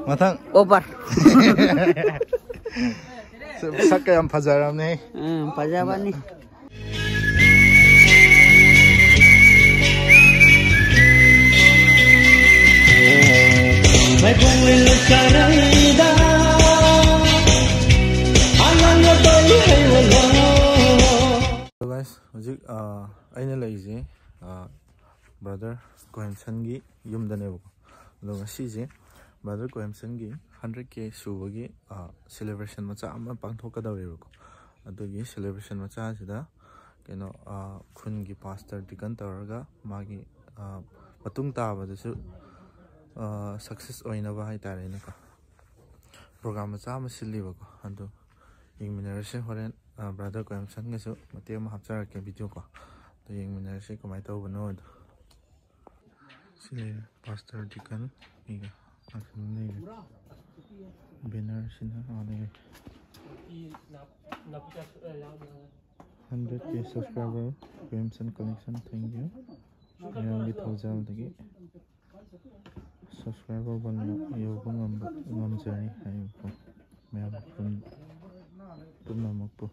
Matang. Over. Sak kayang fajaram ni. Fajaran ni. So guys, hujik aina laise brother Kohamson gi yumda ne bako. Loga sije brother Kohamson gi 100k subagi celebration macha ama pangthoka dawre bako. Adugi celebration macha sida keno khun gi pastor dikan tawraga magi matung taba dasu success oina ba hai tare ne ka program macha ma silli bako. Adu ingminarse horen brother Kohamson ga su mate ma hapchar ke video ko to ingminarse kamai tawbano adu sile pastor dikan iga akhne banner sina ane 100k subscriber Kohamson connection thank you yang di thojal dagi subscriber ban yo ngam jani hai ko mem pun namak po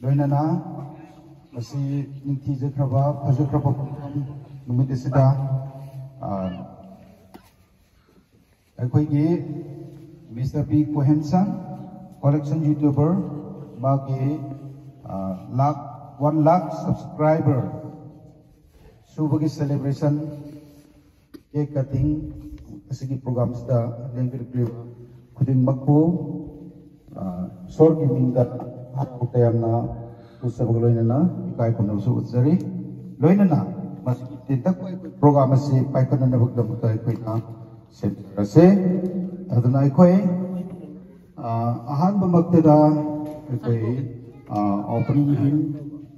Loinana masih ninti jakraba fajakraba numit sida akhoi Mr. P Kohamson collection YouTuber magi 1 lakh subscriber subagi celebration cake cutting asigi program sta lengkir clip khuding makpo sorgi mingda hakutayamna usabag loinana ikai kono su utsari loinana masigi tintak program asi paikon na bagdam tay koina se aduna ikoi ahan bamaktada ikoi opening him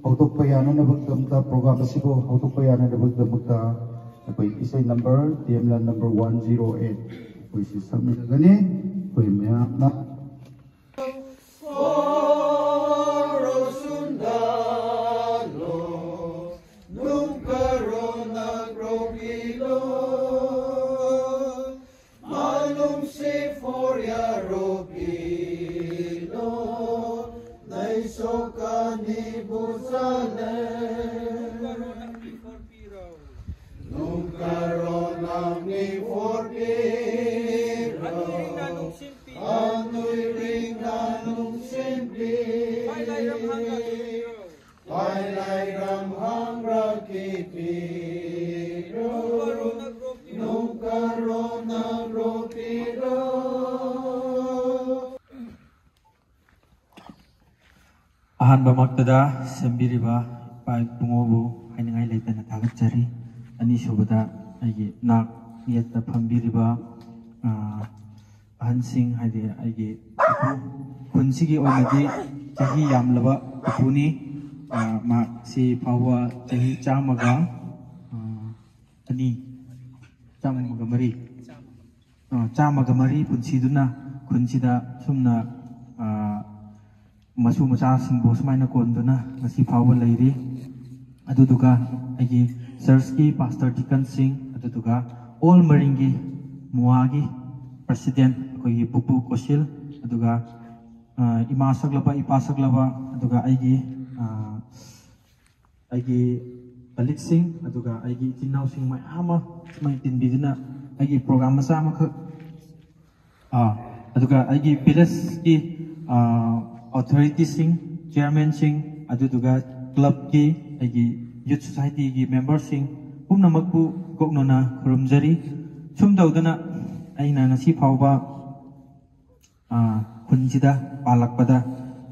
auto payana na bagdam ta program asi ko auto payana na bagdam ta ikoi isai number TML number 108 koi si submit gani koi mea na Ahanba magtada sembiriba pai pungobu hainangai leitana thagachari ani subada aigi nak yetta phambiriba ahansing haide aigi khunsi gi onadi chahi yamlaba puni ma si pawa chahi chamaga ani chamaga mari punsiduna khunsida sumna masu macha singbo sumaina konduna ngasi fawa leiri aduduga agi church ki pastor Dikan Singh aduduga all maringi muagi president koi pupu kosil aduga ima saglaba ipa saglaba aduga agi Balit Singh aduga agi tinau sing mai ama mai tinbiduna agi program masa makha aduga agi village ki authority sing chairman sing aduduga club ki agi youth society ki member sing pumnamakpu koknona khurumjari sumdaudana aina ngasi phawba khunjida palakpada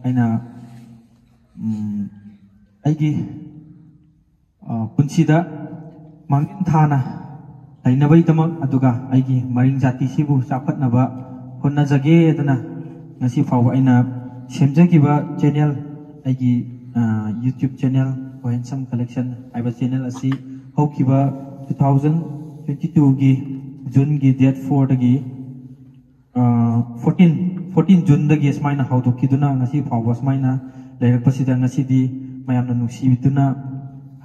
aina aigi punsida mangin thana lainabai tamak aduga aigi maring jati sibu chapatnaba ꯍꯣꯠꯅꯖꯒꯦ ꯑꯗꯨꯅ ngasi fawa aina semjagiba channel aigi YouTube channel Kohensam Collection aiba channel asi haukiba 2022 gi June gi date 4 dagi 14 June dagi smaina haudokiduna ngasi fawa smaina lairakpasida ngasi di mayamna nungsibiduna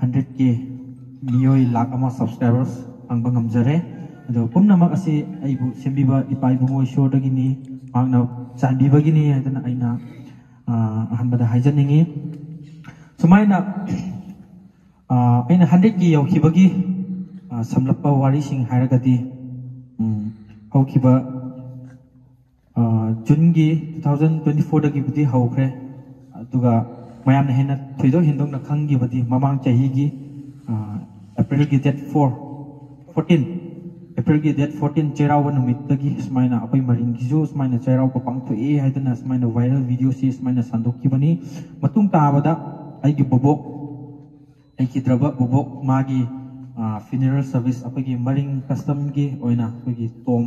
100k miyoi lakh ama subscribers angba ngamjare ado pumnamak asi aibu sembiba ipai bungoi show dagi ni magna chanbi bagini adana aina ahanbada haijaningi sumaina aina 100k yaukibagi samlappa wari sing hairagadi haukiba June gi 2024 dagi budi haukre aduga mayamna hena thoidok hindokna khangi badi mamang chahi gi April gi date 14 April gi date 14 Cherawa numit dagi smaina apai maring gi jo smaina Cherawa pa pangtho e haidana smaina viral video si smaina sandokki bani matung tabada aigi bobok aigi draba bobok magi funeral service apai gi maring custom gi oina apai gi tom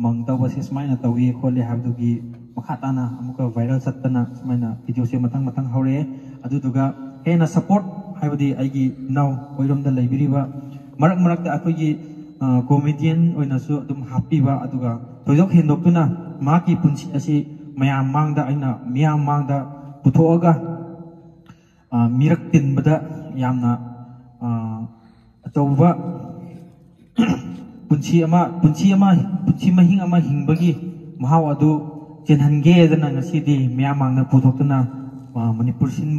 mangda wasi smaina tawi khole habdu gi makhatana amuka viral satana smaina video si matang haure adu duga hena support haibadi aigi now oirom da laibiriba marak da apai gi comedian oina su adum happy ba aduga toidok hendokuna maki punsi asi mayam mangda aina miyam mangda puthoaga mirak tinbada yamna atauba punsi mahing ama hingbagi mahaw adu chenhange dana ngasidi miyam mangda puthokuna manipur sin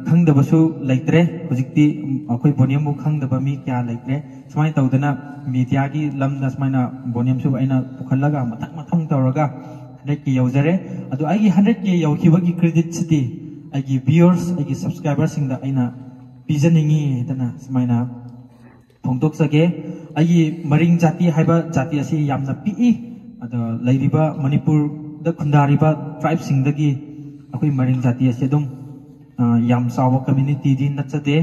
khangdabasu laitre hojikti akoi boniam bu khangdaba mi kya laitre smai tawdana media gi lamna smaina boniam su aina pukhallaga mathang tawraga 100k yaujare adu aigi 100k yaukibagi credit city aigi viewers aigi subscribers singda aina pijaningi dana smaina phongdok sage aigi maring jati haiba jati asi yamna pi adu lairiba manipur da khundariba tribe singdagi akoi maring jati asi dum yam sawa community di natsade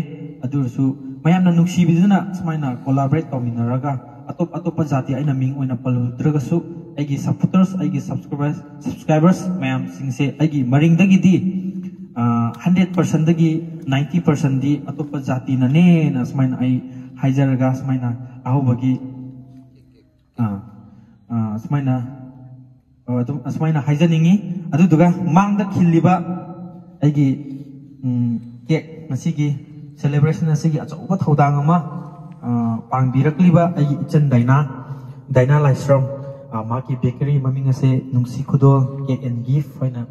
adursu mayamna nuksibiduna smaina collaborate tawminaraga atop jati aina ming oina paludragasu aigi supporters aigi subscribers mayam singse aigi maringdagi di 100% dagi 90% di atop jati na ne na smaina ai haijaraga smaina ahubagi smaina haijaningi aduduga mangda khiliba aigi cake masigi celebration asigi achauba thodang ama pangbirakliba ai ichan daina laisram maki bakery maming ase nungsi khudol cake and gift hoina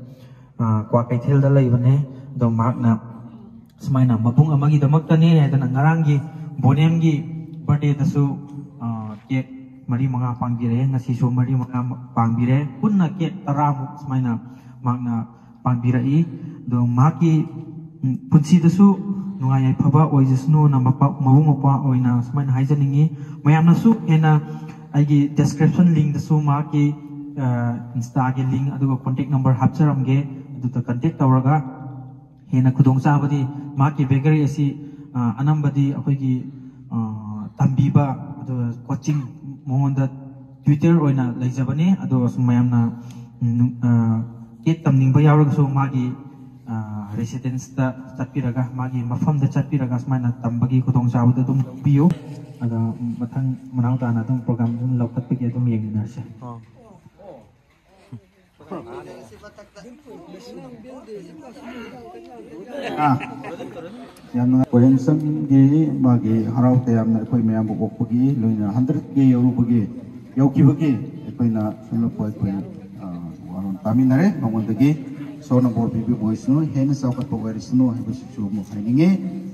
kwa kaithel da laibane do makna smaina mapung amagi damaktani hadana ngarangi bonemgi birthday dasu cake mari manga pangbire ngasi so mari manga pangbire punna cake taramuk smaina makna pangbirai do maki punsi dasu nungayai phaba oijasnu na mawung opa oina smaina haijaningi mayamna su hena aigi description link dasu maki insta ge link aduga contact number hapcharamge aduta contact tawraga hena khudong chabadi maki bakery asi anambadi akoigi tambiba adu coaching monda Twitter oina laijabani adu mayamna cake tamningba yauraga su magi residence da chatpiraga magi mafam da chatpiraga smaina tambagi khudong chabada dum piyo ada mathang manau tana dum program dum lokatpagi dum yenginarse yamna Kohensam gi magi harau tayamna koi mayam bokpagi loina 100k yorubagi yaukibagi koina sunlapoi koi waron taminare mangondagi sona bor bibi boisno hen saukat pogarisno habusu mo khaninge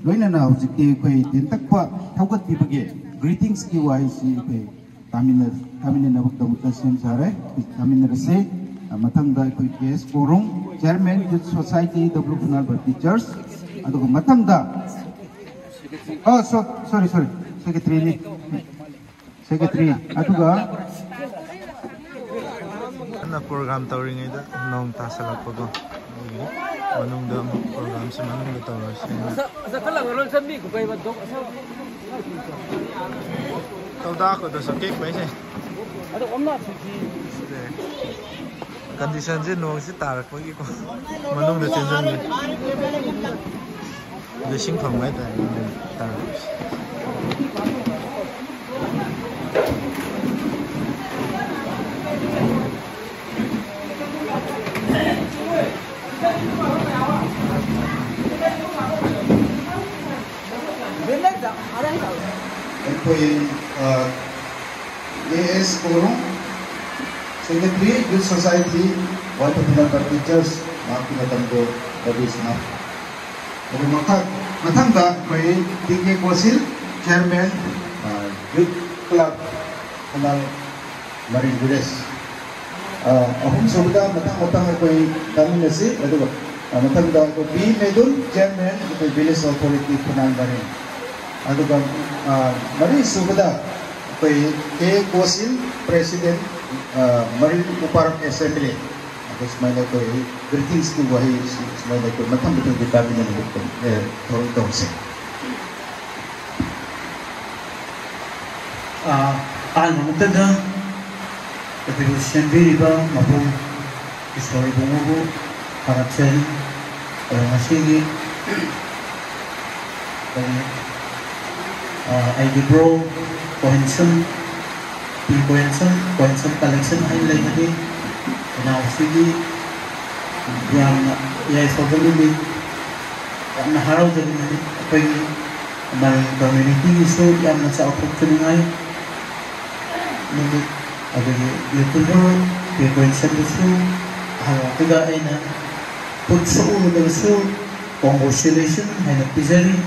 loina na hujiki koi tintakpa thaukat bibage greetings ki waisi koi tamina na bukta sem sare tamina se mathang da koi kes korung chairman youth society developmental teachers adugo mathang da sorry secretary aduga na program tawring ida nong tasalak ko manung dam program sa manung tawras sa kalang ron sambi ko kay badok tawda ko do sa cake ba ise ado omna condition je nong si tar ko gi ko manung de chen jang de sing phang mai ta tar AS Korong, Secretary, Youth Society, White Pinata Teachers, Pinatando, Babisna. Matanda, DK Kosil, Chairman, Youth Club, Kanal Marine Village. Ahum Sobuda, Matang kami nasi, Matanda, B. Medun, Chairman, Village Authority, Kanal Marine. Aduga, Marine Sobuda, A. Kosil, President, Marine Uparang Assembly. Tapos may na ko greetings to wahi may na ko matang betul di kami na nabukto Toronto se. Maganda tapi sendiri ba mapun story bungo para chen masigi ID bro Cohenson collection ay lain lagi now sige yang ya sobrang na haraw din natin apay mal community so yang nasa opportunity ngayon nung YouTuber Cohenson so tiga ay na putso ulo so congratulations ay nagpizali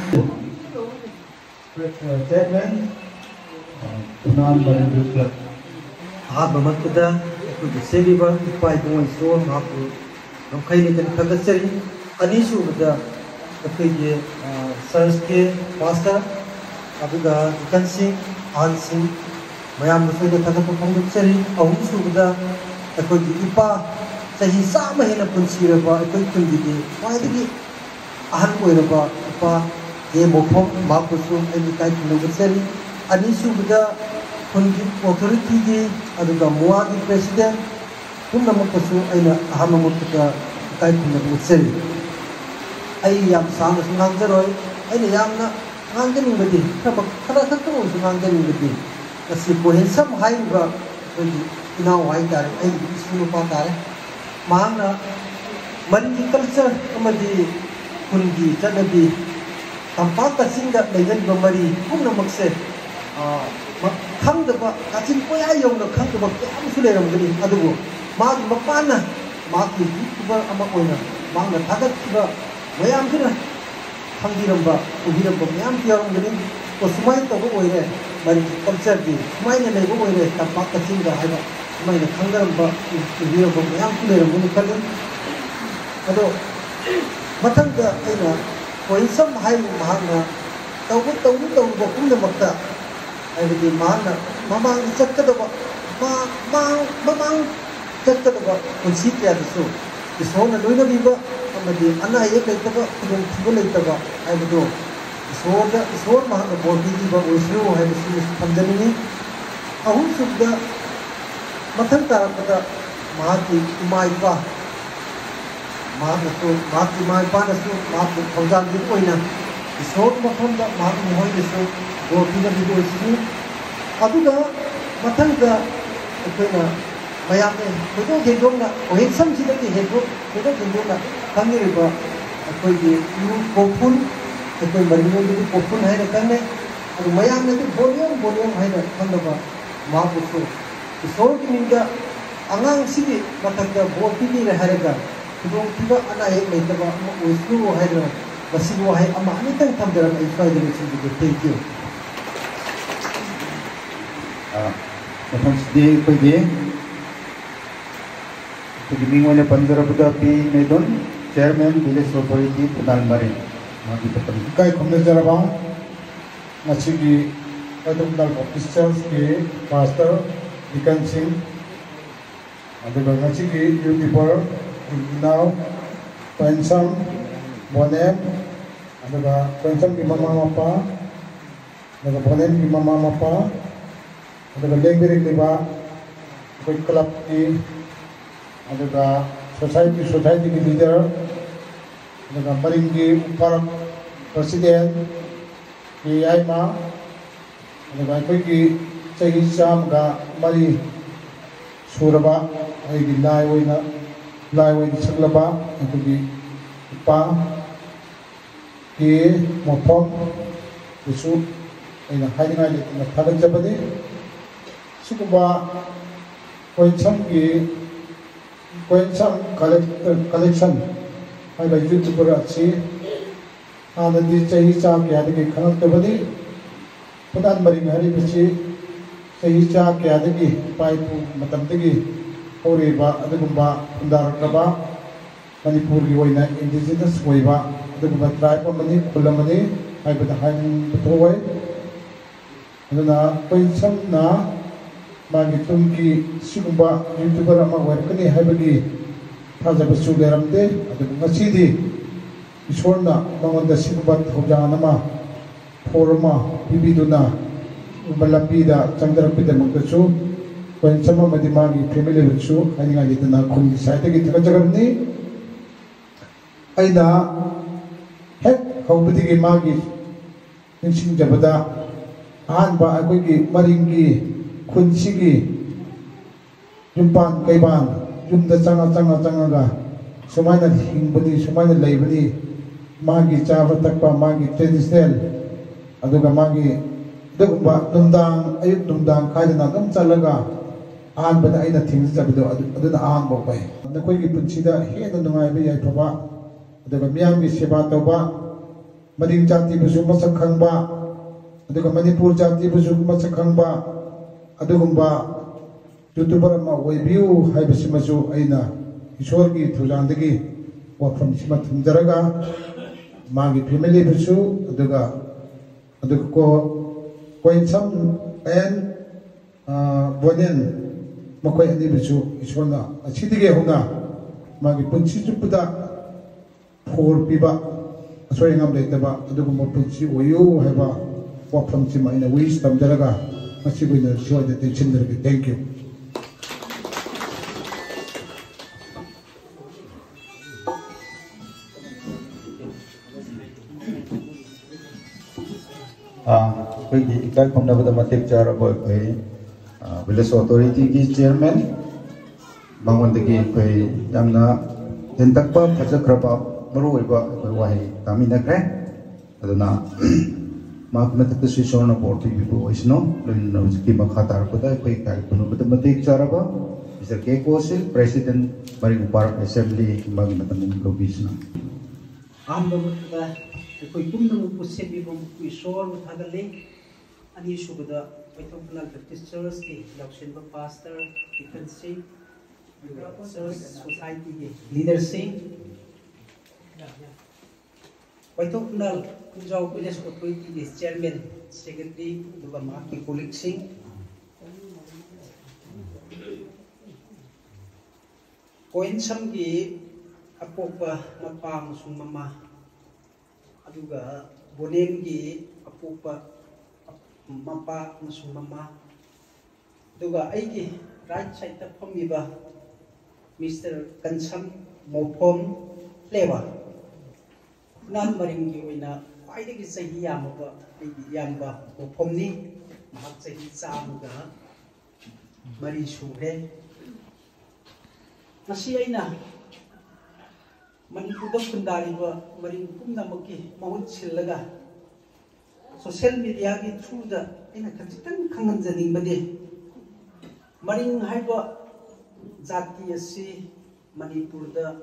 Chairman, Tunan Marine Club. Mamakada, Seviva, Pai Boy So, Hapu, Kaini and Kagasari, Anishu with the Sarske, Pastor, Abuga, Kansi, Ansi, Mayam with the Takapongari, Awusu with the Ipa, Sahi Sama in a Punsiraba, a quick Kundi, why did he? Ahanweba, Ipa. Mopom, Mapusu, and type of necessary. Anishu with the authority, Aduga Mua, the president, Punamakosu, and Hamamuka type of necessary. I am Sam Nangaroi, and I am not hanging with it. Karakako is hanging with it. As if we had some high rock in our white eye, and Sunupata, Mahana, Marine culture, Amadi, Kundi, Tanabi. Tampak kasing dak dengan bamari pun nama kse, khang daba kasing koya yang nak khang daba kiam sudah orang gini, aduh, mak bapana, mak itu tiba amak koina, mak nak takat tiba, mayam tu lah, khang diramba, diramba mayam tiar orang gini, ko semai tu ko koina, mari culture di, semai ni lagi ko koina, tampak kasing dak ada, semai nak khang diramba, diramba mayam sudah orang gini kan, aduh, matang dak koina. Koi sam hai mahana tau pun na makta ai di mahana mamang cakka da mamang cakka da kunsi ya so na loina biba amadi ana ye kai ta ba kudun tibo lai ta ba ai do so mahana bodi di ba usru hai su panjani ni ahun subda mathang ta pada mahati umai ba Maafkan, maafkan itu, maafkan konsumsi itu ina. Isor makan dah, maafkan mohon itu, boti dah itu itu. Abu dah, macam dah, apa na, bayar ni, itu gendong na, orang samsi lagi gendong, itu gendong na, kami riba, apa ini, kopun, apa marino itu kopun hai na kan ni, abu bayar ni itu volume hai na, kan dah, maafkan itu. Isor ni minta, angang sini, macam dah boti ni hai na. Kudung tiba anak yang lain tiba uslu hai dah masih wahai amak ni tang tam dalam isai dari sini thank you. Macam sedih pergi, minggu ni Pandora Buddha P. Medon, Chairman Village Authority Punal Marine. Mati petang. Kai Komdesar Bang, masih di Punal Officials ke Pastor Dikan Singh. Ada banyak sih youth people. Now, pensam, bonem, ada pensam di mama apa, ada bonem di mama apa, ada lembiri di ba, koi kelab di aduga society ki leader aduga maringi upar president ki aima aduga koi ki chahi cham ga mari suraba ai gi lai oina saklaba adugi pa ki mopom isu aina haidingai le na thadak jabade sikuba koincham collection hai ba youtuber achi ana di chahi cha kya de khanal tabadi pudan maring hari bichi chahi cha kya de pai pu matam de hore ba adugumba undar kaba manipur gi oina indigenous oiba adugumba tribe amani khulamani hai ba hain thoi aduna koincham na magi tumki sigumba youtuber ama werkani haibagi thajabsu leramde adu ngasidi isorna mangonda sigumba thojana ma forma bibiduna ubalapida changdarapida mukchu koinchama madi magi family bichu haninga lidana khungi saite gi thagajarni aina hek hawbudi gi magi ninsing jabada ahanba akoigi maringi khunchigi yumpan kaiban yumda changa ga sumaina hingbani sumaina leibani magi chaba takpa magi traditional aduga magi dugba dumdang ayuk dumdang khaidana dum chalaga ahanbada aina thingjabdo aduna ahanbo bai nakoigi punchida hena nungai ba yai phaba aduga miyamgi seba tawba maring jati busu masak khangba aduga manipur jati busu masak khangba adugumba youtuber ma oibiu haibasimasu aina isorgi thulandagi wafam sima thumjaraga magi family busu aduga ko koincham and bonen makoi ani busu isorna achidige hona magi punchi chupuda for piba asoyangam leitaba adugumba punchi oyu haiba wafam sima aina wish tamjaraga Thank you. Ikai khomnabada matik charabo village authority ki chairman mangondagi koi yamna dentakpa phajakraba maruiba koi wahi taminakre aduna Mathematical Sishona Board people is no, Kimakhatar Kuda, Mathematic Charaba, Mr. K. Kosil, President Maring Park Assembly, Magmatam Provision. Ambamuda, the Kuikum Pusebi Shore with other link, and you should the Waitomla Baptist Church, the Lakshinba Pastor, Deacon Singh, Society Leader Singh. Waitomla Kunjau Village Authority is Chairman, Secretary, Dugamaki Kulik Singh. Koinsamgi Apopa Mapang Sumama Aduga Bonengi Apopa Mapa Sumama Duga Aiki right side of Pomiba Mr. Kansam Mopom Flavor. Nan maringi oina paidagi sahi yamaba yamba opomni mahak sahi samuga mari shuhe nasi aina manipurda fundariba maring pumna maki mahut sillaga social media ki through da aina khajitang khanganjani bade maring haiba jati asi manipurda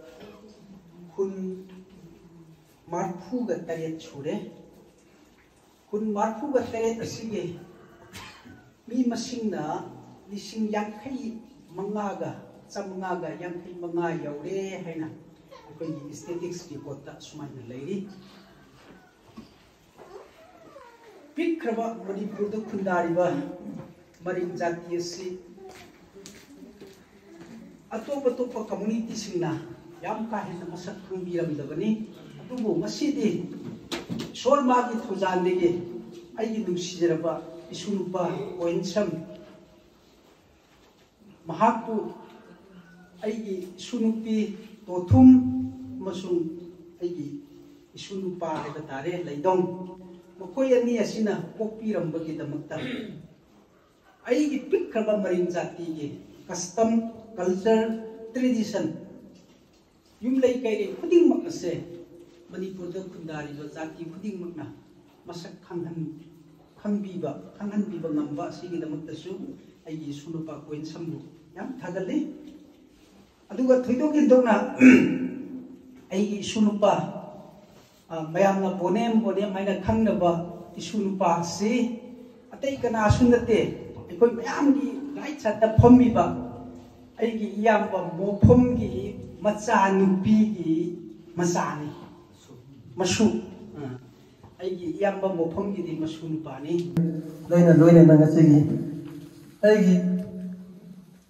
khun Marfuga Taret Shure Kun Marfuga Taret Asige Mi Masingna Lising Yankai Mangaga Samangaga Yankai Manga Yaure Haina Aesthetics Kota Suman Lady Pikraba Manipurda Kundariba Maring Jatiasi Atopa community Singna Yamka and the Masak Kumbiram Davani. Masidi Sol Magi Tuzandegi, I do Sideraba, Isunupa, Oincham Mahapu ꯑꯩꯒꯤ ꯏꯁꯨꯅꯨꯄꯤ ꯇꯣꯊꯨꯝ ꯑꯃꯁꯨꯡ ꯑꯩꯒꯤ ꯏꯁꯨꯅꯨꯄꯥ ꯍꯥꯏꯕ ꯇꯥꯔꯦ ꯂꯩꯗꯣꯡ ꯃꯈꯣꯏ ꯑꯅꯤ ꯑꯁꯤꯅ ꯄꯣꯛꯄꯤꯔꯝꯕꯒꯤꯗꯃꯛꯇ ꯑꯩꯒꯤ ꯄꯤꯛꯈ꯭ꯔꯕ ꯃꯔꯤꯡ ꯖꯥꯇꯤꯒꯤ ꯀꯁꯇꯝ ꯀꯜꯆꯔ ꯇ꯭ꯔꯦꯗꯤꯁꯟ ꯌꯨꯝꯂꯩ ꯀꯩꯔꯩ ꯈꯨꯗꯤꯡꯃꯛ ꯑꯁꯦ ꯃꯅꯤꯄꯨꯔꯗ ꯈꯨꯟꯗꯥꯔꯤꯕ ꯖꯥꯇꯤ ꯈꯨꯗꯤꯡꯃꯛꯅ ꯃꯁꯛ ꯈꯪꯍꯟꯕꯤꯕ ꯉꯝꯕ ꯑꯁꯤꯒꯤꯗꯃꯛꯇꯁꯨ ꯑꯩꯒꯤ ꯏꯁꯨꯅꯨꯄꯥ ꯀꯣꯏꯟꯁꯝꯕꯨ ꯌꯥꯝ ꯊꯥꯒꯠꯂꯤ ꯑꯗꯨꯒ ꯊꯣꯏꯗꯣꯛ ꯍꯦꯟꯗꯣꯛꯅ ꯑꯩꯒꯤ ꯏꯁꯨꯅꯨꯄꯥ ꯃꯌꯥꯝꯅ ꯕꯣꯅꯦꯝ ꯍꯥꯏꯅ ꯈꯪꯅꯕ ꯏꯁꯨꯅꯨꯄꯥ ꯑꯁꯤ ꯑꯇꯩ ꯀꯅꯥꯁꯨ ꯅꯠꯇꯦ ꯑꯩꯈꯣꯏ ꯃꯌꯥꯝꯒꯤ ꯔꯥꯏꯠ ꯁꯥꯏꯗꯇ ꯐꯝꯃꯤꯕ ꯑꯩꯒꯤ ꯏꯌꯥꯝꯕ ꯃꯣꯐꯝꯒꯤ ꯃꯆꯥꯅꯨꯄꯤꯒꯤ ꯃꯆꯥꯅꯤ ꯃꯁꯨ ꯑꯩꯒꯤ ꯏꯌꯥꯝꯕ ꯃꯣꯐꯝꯒꯤꯗꯤ ꯃꯁꯨ ꯅꯨꯄꯥꯅꯤ ꯂꯣꯏꯅ ꯉꯁꯤꯒꯤ ꯑꯩꯒꯤ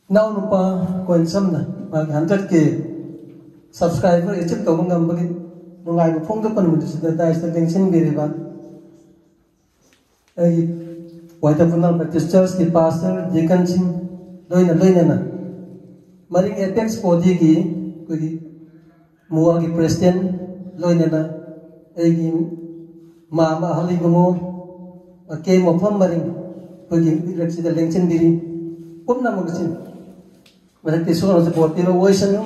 ꯏꯅꯥꯎ ꯅꯨꯄꯥ ꯀꯣꯏꯟꯁꯝꯅ ꯃꯥꯒꯤ 100K ꯁꯕꯁꯀ꯭ꯔꯥꯏꯕꯔ ꯑꯦꯆꯤꯞ ꯇꯧꯕ ꯉꯝꯕꯒꯤ ꯅꯨꯡꯉꯥꯏꯕ ꯐꯣꯡꯗꯣꯛꯄ ꯅꯨꯃꯤꯠꯁꯤꯗ ꯗꯥꯏꯁꯇ ꯂꯦꯡꯁꯤꯟꯕꯤꯔꯤꯕ ꯑꯩꯒꯤ ꯋꯥꯏꯇꯄꯨꯅꯥꯜ ꯕꯦꯞꯇꯤꯁ ꯆꯔꯆꯀꯤ ꯄꯥꯁꯇꯔ ꯗꯤꯀꯟꯁꯤꯡ ꯂꯣꯏꯅꯅ ꯃꯔꯤꯡ ꯑꯦꯄꯦꯛꯁ ꯕꯣꯗꯤꯒꯤ ꯑꯩꯈꯣꯏꯒꯤ ꯃꯨꯋꯥꯒꯤ ꯄ꯭ꯔꯦꯁꯤꯗꯦꯟ ꯂꯣꯏꯅꯅ ꯑꯩꯒꯤ ꯃꯥꯃ ꯑꯍꯜ ꯏꯕꯨꯡꯉꯣ ꯀꯦ ꯃꯐꯝ ꯃꯔꯤꯡ ꯑꯩꯈꯣꯏꯒꯤ ꯂꯤꯗꯔꯁꯤꯗ ꯂꯦꯡꯁꯤꯟꯕꯤꯔꯤ ꯄꯨꯝꯅꯃꯛꯁꯤ ꯃꯊꯛꯇ ꯏꯁꯣꯔꯅꯁꯨ ꯕꯣꯔ ꯄꯤꯕ ꯑꯣꯏꯁꯅꯨ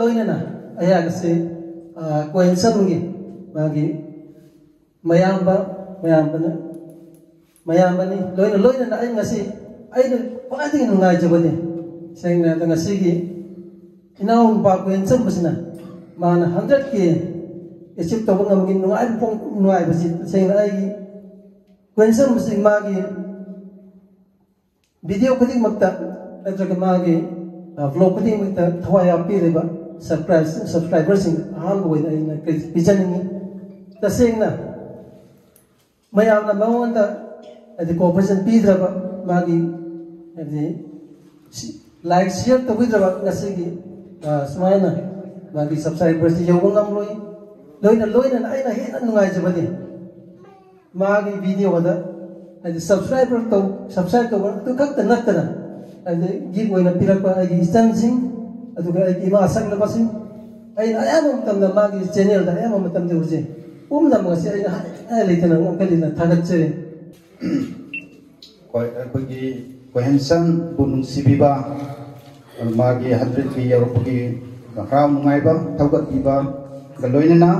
ꯂꯣꯏꯅꯅ ꯑꯩꯍꯥꯛꯁꯤ ꯀꯣꯏꯟꯁꯝꯒꯤ ꯃꯥꯒꯤ ꯃꯌꯥꯝꯕꯅꯤ ꯂꯣꯏꯅꯅ ꯑꯩ ꯉꯁꯤ ꯑꯩꯅ ꯈ꯭ꯋꯥꯏꯗꯒꯤ ꯅꯨꯡꯉꯥꯏꯖꯕꯅꯤ ꯁꯦꯡꯅ ꯍꯥꯏꯔꯕꯗ ꯉꯁꯤꯒꯤ ꯏꯅꯥꯎ ꯅꯨꯄꯥ ꯀꯣꯏꯟꯁꯝꯕꯁꯤꯅ ꯃꯥꯅ 100K ꯑꯦꯆꯤꯞ ꯇꯧꯕ ꯉꯝꯒꯤ ꯅꯨꯡꯉꯥꯏꯕꯁꯤ ꯇꯁꯦꯡꯅ ꯑꯩꯒꯤ ꯀꯣꯏꯟꯁꯝꯕꯁꯤ ꯃꯥꯒꯤ ꯚꯤꯗꯤꯑꯣ ꯈꯨꯗꯤꯡꯃꯛꯇ ꯅꯠꯇ꯭ꯔꯒ ꯃꯥꯒꯤ ꯚ꯭ꯂꯣग ꯈꯨꯗꯤꯡꯃꯛꯇ ꯊꯋꯥꯏ ꯌꯥꯎꯄꯤꯔꯤꯕ ꯁꯕꯁꯀ꯭ꯔꯥꯏꯕꯔꯁꯤꯡ ꯑꯍꯥꯟꯕ ꯑꯣꯏꯅ ꯑꯩꯅ ꯄꯤꯖꯅꯤꯡꯉꯤ ꯇꯁꯦꯡꯅ ꯃꯌꯥꯝꯅ ꯃꯉꯣꯟꯗ ꯍꯥꯏꯗꯤ ꯀꯣꯑꯣꯄꯔꯦꯁꯟ ꯄꯤꯗ꯭ꯔꯕ ꯃꯥꯒꯤ ꯍꯥꯏꯗꯤ ꯂꯥꯏꯛ ꯁꯤꯌꯔ ꯇꯧꯕꯤꯗ꯭ꯔꯕ ꯉꯁꯤꯒꯤ ꯁꯨꯃꯥꯏꯅ ꯃꯥꯒꯤ ꯁꯕꯁꯀ꯭ꯔꯥꯏꯕꯔꯁꯤ ꯌꯧꯕ ꯉꯝꯂꯣꯏ ꯂꯣꯏꯅꯅ ꯑꯩꯅ ꯍꯦꯟꯅ ꯅꯨꯡꯉꯥꯏꯖꯕꯗꯤ ꯃꯥꯒꯤ ꯚꯤꯗꯤꯑꯣꯗ ꯍꯥꯏꯗꯤ ꯁꯕꯁꯀ꯭ꯔꯥꯏꯕ ꯇꯧꯕ ꯑꯗꯨ ꯈꯛꯇ ꯅꯠꯇꯅ ꯍꯥꯏꯗꯤ ꯒꯤꯐ ꯑꯣꯏꯅ ꯄꯤꯔꯛꯄ ꯑꯩꯒꯤ ꯏꯆꯟꯁꯤꯡ ꯑꯗꯨꯒ ꯑꯩꯒꯤ ꯏꯃꯥ ꯁꯛꯅꯕꯁꯤꯡ ꯑꯩꯅ ꯑꯌꯥꯝꯕ ꯃꯇꯝꯗ ꯃꯥꯒꯤ ꯆꯦꯅꯦꯜꯗ ꯑꯌꯥꯝꯕ ꯃꯇꯝꯗ ꯎꯖꯩ ꯄꯨꯝꯅꯃꯛ ꯑꯁꯤ ꯑꯩꯅ ꯍꯥꯏ ꯂꯩꯇꯅ ꯉꯝꯈꯜꯂꯤꯅ ꯊꯥꯒꯠꯆꯔꯤ ꯑꯩꯈꯣꯏꯒꯤ ꯀꯣꯏꯍꯦꯟꯁꯟꯕꯨ ꯅꯨꯡꯁꯤꯕꯤꯕ ꯃꯥꯒꯤ 100K ꯌꯧꯔꯛꯄꯒꯤ ꯍꯔꯥꯎ ꯅꯨꯡꯉꯥꯏꯕ ꯊꯧꯒꯠꯄꯤꯕ ꯂꯣꯏꯅꯅ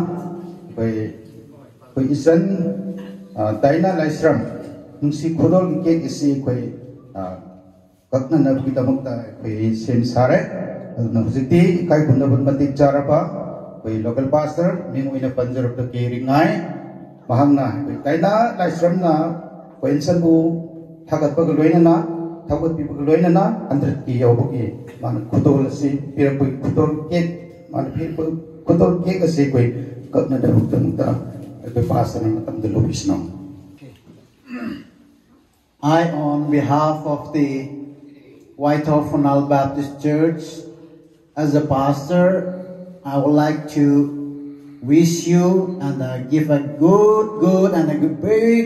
ꯑꯩꯈꯣꯏ ꯏꯆꯟ ꯗꯥꯏꯅꯥ ꯂꯥꯏꯁ꯭ꯔꯝ ꯅꯨꯡꯁꯤ ꯈꯨꯗꯣꯜꯒꯤ ꯀꯦꯛ ꯑꯁꯤ ꯑꯩꯈꯣꯏ ꯀꯛꯅꯅꯕꯒꯤꯗꯃꯛꯇ ꯑꯩꯈꯣꯏ ꯁꯦꯝ ꯁꯥꯔꯦ ꯑꯗꯨꯅ ꯍꯧꯖꯤꯛꯇꯤ ꯏꯀꯥꯏ ꯈꯨꯝꯅꯕ ꯃꯇꯤꯛ ꯆꯥꯔꯕ ꯑꯩꯈꯣꯏ ꯂꯣꯀꯦꯜ ꯄꯥꯁꯇꯔ ꯃꯤꯡ ꯑꯣꯏꯅ ꯄꯟꯖꯔꯕꯗ ꯀꯦ ꯔꯤꯉꯥꯏ ꯃꯍꯥꯛꯅ ꯑꯩꯈꯣꯏ ꯗꯥꯏꯅꯥ ꯂꯥꯏꯁ꯭ꯔꯝꯅ ꯀꯣꯏꯟꯁꯟꯕꯨ ꯊꯥꯒꯠꯄꯒ ꯂꯣꯏꯅꯅ ꯊꯧꯒꯠꯄꯤꯕꯒ ꯂꯣꯏꯅꯅ 100K ꯌꯧꯕꯒꯤ ꯃꯥꯅ ꯈꯨꯗꯣꯜ ꯑꯁꯤ ꯄꯤꯔꯛꯄꯒꯤ ꯈꯨꯗꯣꯜ ꯀꯦꯛ ꯃꯥꯅ ꯄꯤꯔꯛꯄ ꯈꯨꯗꯣꯜ ꯀꯦꯛ ꯑꯁꯤ ꯑꯩꯈꯣꯏ ꯀꯛꯅꯗꯕꯒꯤꯗꯃꯛꯇ ꯑꯩꯈꯣই ꯄꯥꯁꯇꯔꯅ ꯃꯇꯝꯗ ꯂꯧꯕꯤꯁꯅꯨ. I, on behalf of the Whitehall Funal Baptist Church, as a pastor, I would like to wish you and give a good and a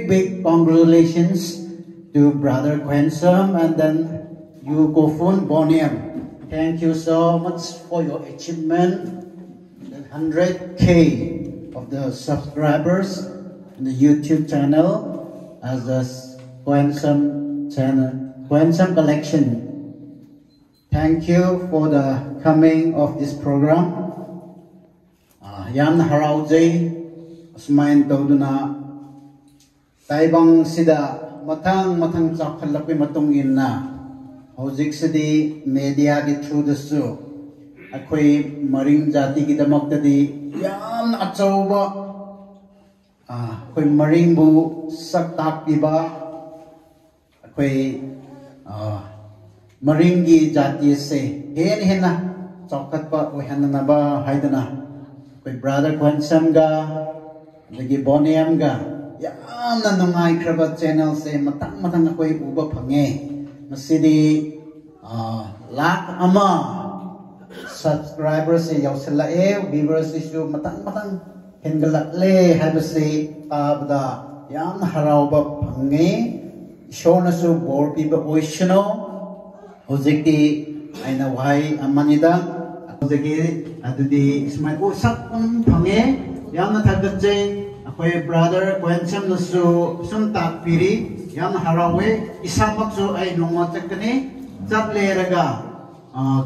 big congratulations to Brother Quensum and then you Kofun Boniam. Thank you so much for your achievement, the 100K of the subscribers in the YouTube channel as a Quensum channel, Quensum collection. Thank you for the coming of this program. Yam haraujay asmain tawduna taibang sida matang chakhalakwi matung inna hojik sidi media gi through the show akhoi maring jati gi damakta di yam achauba akhoi maring bu sak takiba akhoi maring gi jati se hena chakatpa ohanna ba haidana akhoi brother Quensum ga lagi Boniam ga yamna nungai kraba channel se matang akhoi uba phange masidi lakh ama subscribers se yausala viewers issue matang hengalak le habase abda yam harauba phange shona su bor piba oishno hojikti aina wahai amanida adagi adudi ismai usak phange yamna thagajai akoi brother Koensam nasu sum takpiri yam harawe isamak su ai nongma chakani chaple raga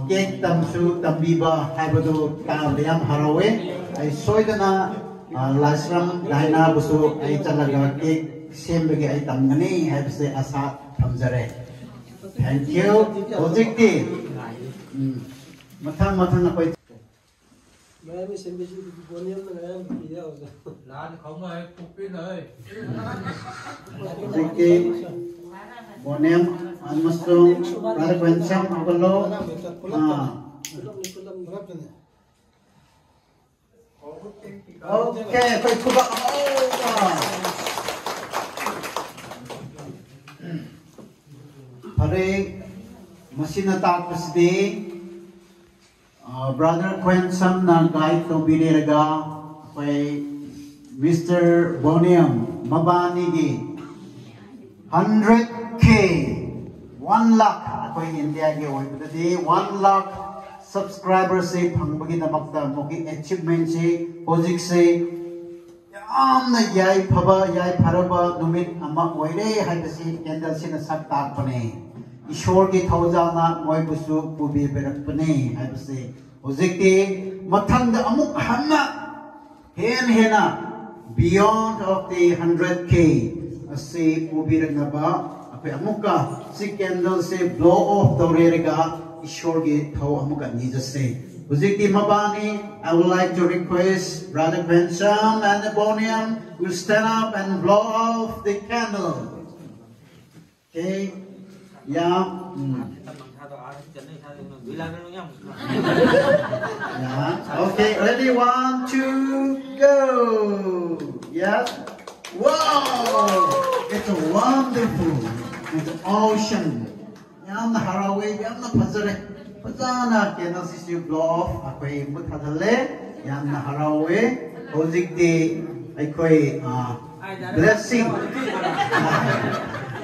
cake tamsu tambiba haibadu ta yam harawe ai soidana lasram daina busu ai chalaga cake sembege ai tamgani haibse asa thamjare thank you ojikti mathang akoi Mai xem cái gì bốn em là em bị đau rồi. Lan không ơi, cục pin ơi. Ojikti bonem anmasung brother Koensam akolo okay koi kuba Hare masina takpasdi brother Koensam na guide to biniraga koi Mr. Boniam mabani gi 100K 1 lakh koi India ge oi badi 1 lakh subscribers se phangbagi damakta moki achievement se project se yamna yai phaba yai pharaba numit ama oire haibasi candle sina sak takpane ishor ki thaujana moi busu pubi berakpane haibasi ojikti mathangda amuk hanna hena beyond of the 100K ase pubiranaba ape amuka si candle se blow off dorega ishor ge thau amuka nijase ojikti mabani I would like to request brother Koensam and the Boniam will stand up and blow off the candle. Okay, yeah. Yeah. Okay, ready, 1, 2, go. Yeah. Wow, it's a wonderful, it's an ocean. Yamna harawe, yamna pazare, pazana candle si blow off. Akoi muthadale, yamna harawe. Hojik di, akoi blessing.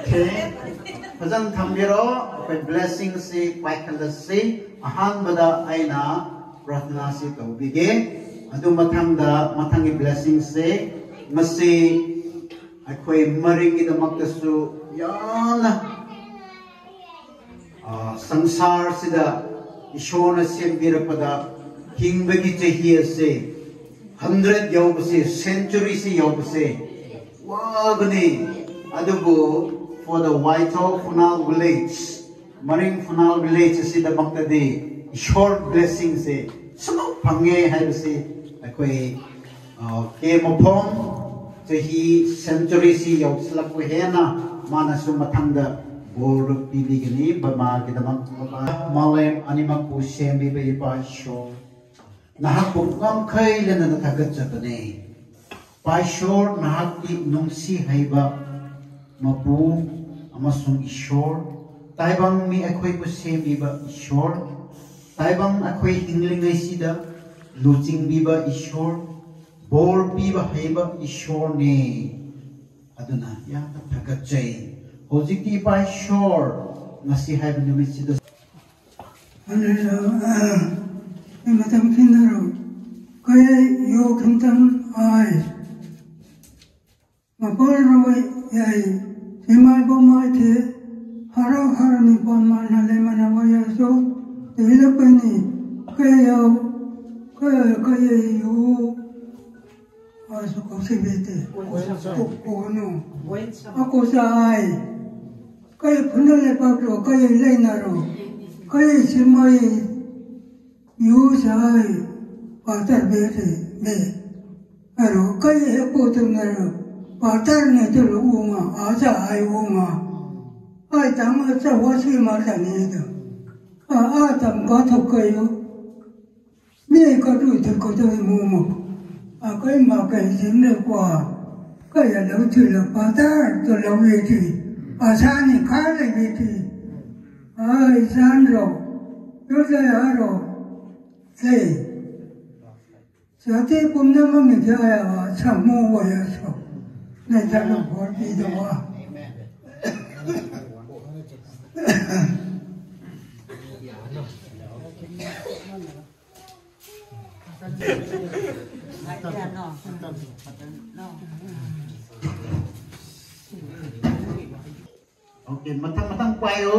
Okay. Pazan thambiro, akoi blessing si paikala si ahan bada aina pratna si kaubige. Adu mathangda mathangi blessing si masi akoi maringi damaktasu yana sansar sida ishona sembirapada hingbagi chahi ase 100 yaubase century se yaubase wagani adubu for the Waito Funal village Maring Funal village sida maktadi short blessing se sumo phange haibase akoi ke mopom chahi century si yaubslak hena manasu mathangda bor pibigani bama gidamak malem animak pu sembi be pa show nahak ngam khai lena na thagat chakane pa shor nahak ki nungsi haiba mapu amasung ishor taibang mi akhoi pu sembi ba ishor taibang akhoi hingling sida luching bi ba ishor bor pi ba haiba ishor ne aduna ya thagat chai hojiki by shore ngasi hai bu numit sida matam kinaro kaya yo kintam ai mapol roi yai himal bo maite haro harani bon man hale manawaya so dilapani kaya yo aso ko sibete ko no ako sa ai kaya punale pagro kaya lainaro kaya simai yu sai patar bete me aro kaya hepotunaro patar ne tulu uma aja ai uma ai tama sa wasi martani do tam ko thokayo me ko tu ko to mu akai ma kai simle kwa kaya lo tulu patar to lo yeti asani khale yeti ai sanro 요새 알아. 네. 저때 봄나무는 저야 참 무워여서 내 자는 볼비도 와. Okay, matang payo.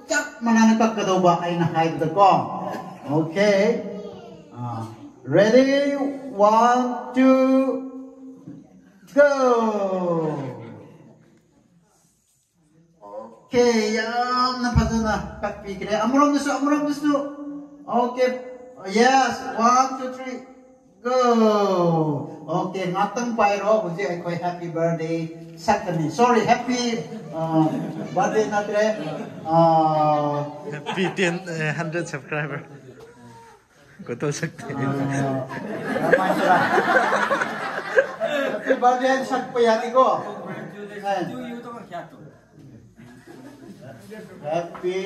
Chak mananakak ka daw ba ay na-hide the ko? Okay. Ready? 1, 2, go! Okay, napasa na. Kakpikire. Amuram gusto. Okay. Yes, 1, 2, 3, go! Okay, matang payo. Kundi ay ko'y happy birthday. Sakami. Sorry, happy birthday natin. Happy 100 subscriber. Kuto sakti. Happy birthday sak payati ko. Happy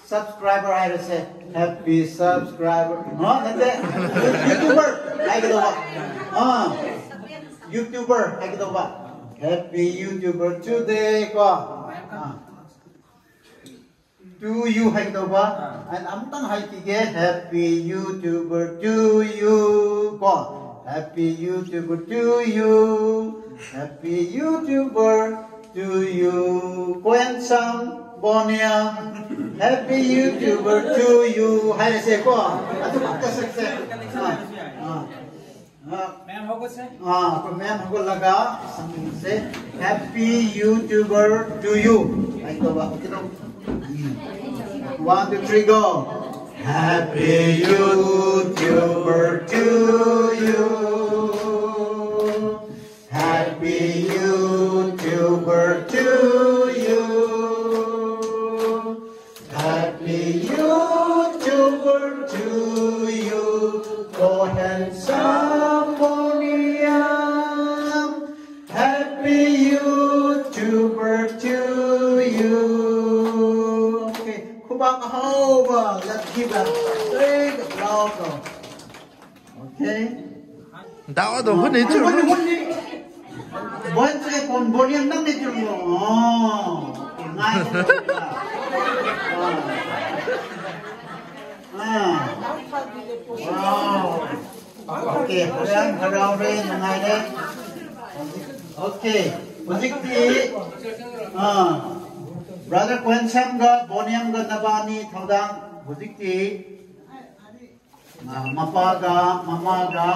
subscriber I say. Happy subscriber. No, nande. YouTuber. Ay gitu ba? YouTuber. Ay gitu ba? Happy YouTuber today ko. To you hay gitu ba? And amtang hay tige happy YouTuber to you ko. Happy YouTuber to you. Happy YouTuber to you. Kwensang Bonia. Happy YouTuber to you. Hay say ko. Ato ka sakse. Ma'am होगा से तो ma'am हमको लगा से happy YouTuber to you आई तो बात kilo 1 2 3 go happy YouTuber to you happy YouTuber to you happy YouTuber to you go handsome happy YouTuber to you. Okay, kubang hova. Let's give a big applause. Okay. Dawa do hun ni chu. Bon se kon boniam nang ni chu mo. Ngai. Wow. Okay, harau re ngai de. Okay, hojikti brother Kwensam ga Boniam ga nabani thodang hojikti mapa ga mama ga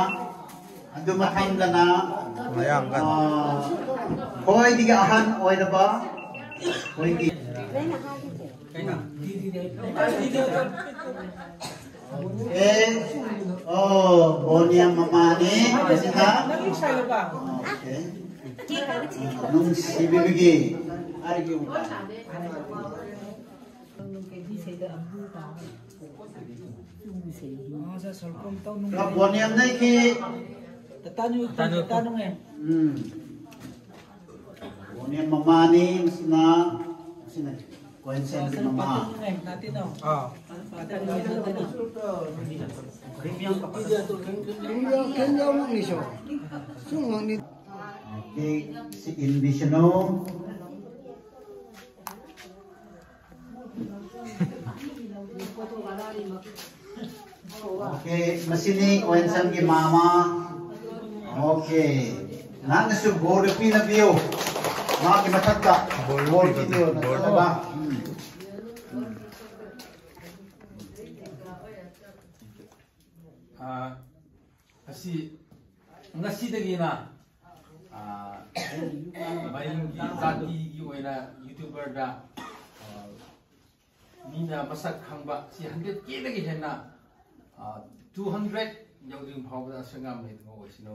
adu mathang ga na Mayang ga koi diga ahan oida ba koi di Boniam mama ni sina okay nung sibibigi argi uta Boniam nai ki तानु है Boniam mama ni sina Kwensam mama Okay, si Invisiono. Okay, masini Kwensam ki mama. Okay. Nang su board pi na bio. Ma ki matakka. Board video na ba? ngasiꯗꯒꯤꯅ ꯃꯔꯤꯡꯒꯤ ꯖꯥꯇꯤꯒꯤ ꯑꯣꯏꯅ ꯌꯨꯇ꯭ꯌꯨꯕꯔꯗ ꯃꯤꯅ ꯃꯁꯛ ꯈꯪꯕ ꯁꯤ 100Kꯗꯒꯤ ꯍꯦꯟꯅ 200 ꯌꯧꯗ꯭ꯔꯤꯉꯩ ꯐꯥꯎꯕꯗ ꯁꯪꯒꯥꯝ ꯂꯩꯗꯕ ꯑꯣꯏꯁꯤꯅ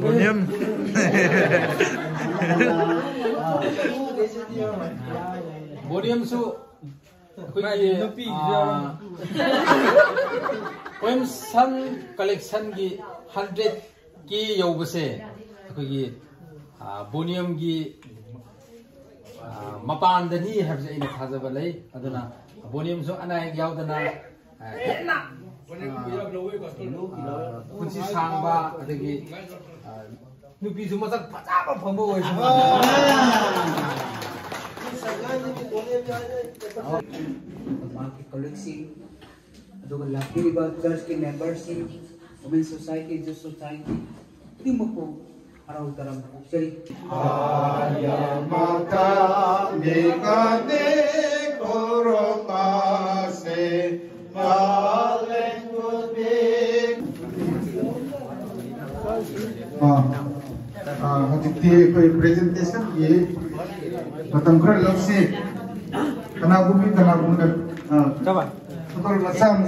Boniam. Boniamsu ꯑꯩꯈꯣꯏꯒꯤ Kwensam collection gi 100K yobase ꯑꯩꯈꯣꯏꯒꯤ Boniamgi mapandani habse ina thajaba lei aduna Boniam so ana yaudana henna kunsi sangba adagi nupi su masak phajaba phangba oisu Market collection, aduga laki ba church ke membership, women society, youth society, di mo po araw taram po seri. Ayamaka nikane koromase malengudi. Hati presentation ye matam kar lokse kanagumi coba betul masa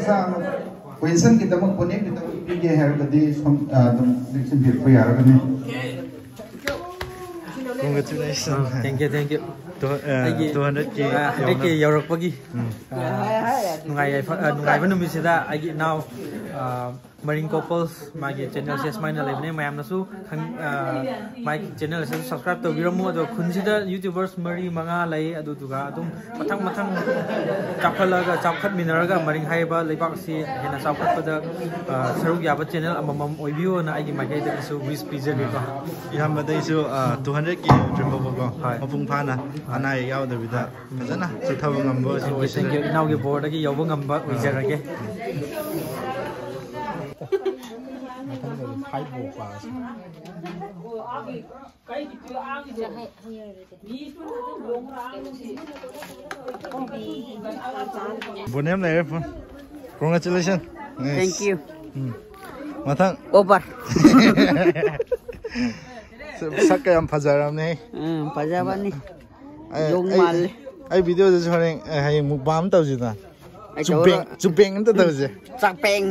Winston kita mau punya kita pergi hari tadi section biar kan Congratulations. Thank you. 200K. Ay yaurapagi. Nungay ba numisida ay now Marine Couples magi channel si Smile Live mayam nasu my channel sa subscribe to biro mo ado kunsida YouTubers mari mga lay adu duga adum matang chapkhat minaraga maring haiba leibak si hena chapkhat pada sarug yaba channel amam oibio na agi magai da su wish pizza ni ko ihamba dai su 200K dream ko mapung phana anai yaw da bida kazana su thaba ngambo su thank you now ge board agi yaw ngamba ujarage Bonem lah phone. Congratulations. Thank you. Matang. Over. Sakay ang pajaram ni. Pajaram ni. Yung mal. Ay video je choreng ay mukbang tau je na. Chupeng ento tau je. Chupeng.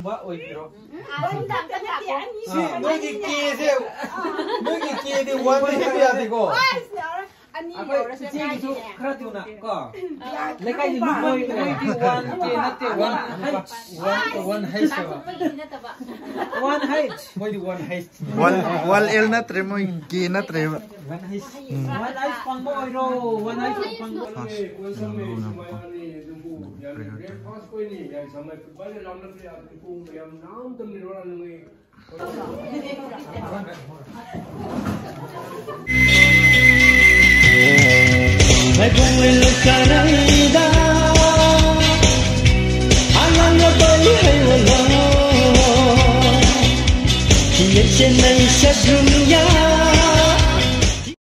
Ba oi bro. Nagi ki de one happy ati ko. Ani Apa sih itu keratu nak kau? Lekai di rumah itu one height. One height. Mau di one height. Wal el na tre mo ki na tre. One height. One height pang mo iro. One height pang mo. Mai kung ilukarayda Angan na bali ay wala Kiyat siya na isa